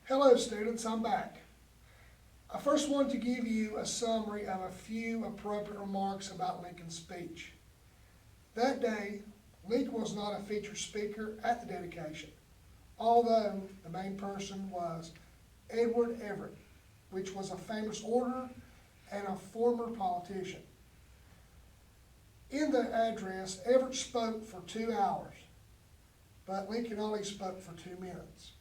Hello students, I'm back. I first want to give you a summary of a few appropriate remarks about Lincoln's speech. That day, Lincoln was not a featured speaker at the dedication, although the main person was Edward Everett, which was a famous orator and a former politician. In the address, Everett spoke for 2 hours, but Lincoln only spoke for 2 minutes.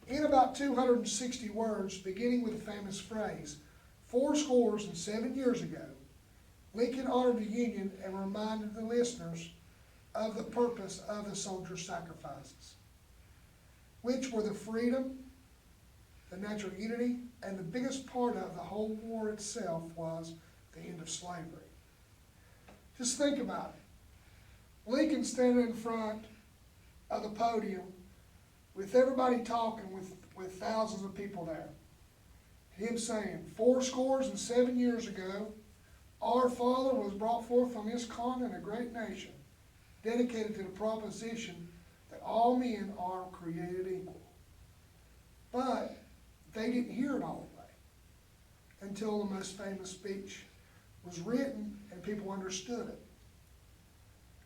In about 260 words, beginning with the famous phrase, 7 years ago, Lincoln honored the Union and reminded the listeners of the purpose of the soldiers' sacrifices, which were the freedom, the natural unity, and the biggest part of the whole war itself was the end of slavery. Just think about it. Lincoln standing in front of the podium with everybody talking, with thousands of people there. Him saying, 7 years ago, our father was brought forth from this continent a great nation, dedicated to the proposition that all men are created equal. But they didn't hear it all the way until the most famous speech was written and people understood it.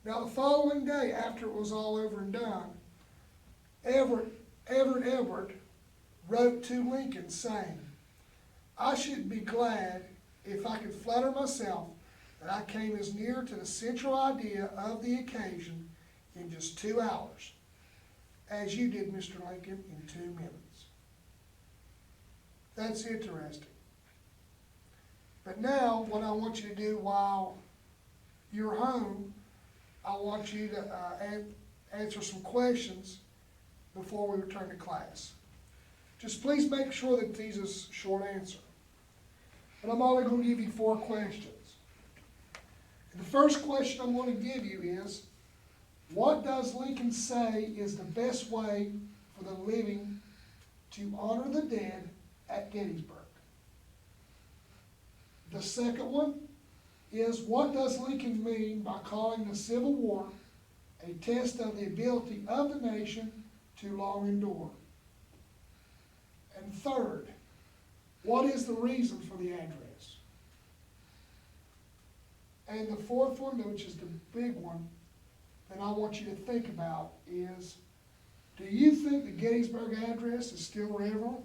Now the following day, after it was all over and done, Everett wrote to Lincoln saying, I should be glad if I could flatter myself that I came as near to the central idea of the occasion in just 2 hours as you did, Mr. Lincoln, in 2 minutes. That's interesting. But now, what I want you to do while you're home, I want you to answer some questions before we return to class. Just please make sure that these is short answer. But I'm only going to give you 4 questions. And the first question I'm going to give you is, what does Lincoln say is the best way for the living to honor the dead at Gettysburg? The second one is, what does Lincoln mean by calling the Civil War a test of the ability of the nation to long endure? And third, what is the reason for the address? And the fourth one, which is the big one that I want you to think about, is, do you think the Gettysburg Address is still relevant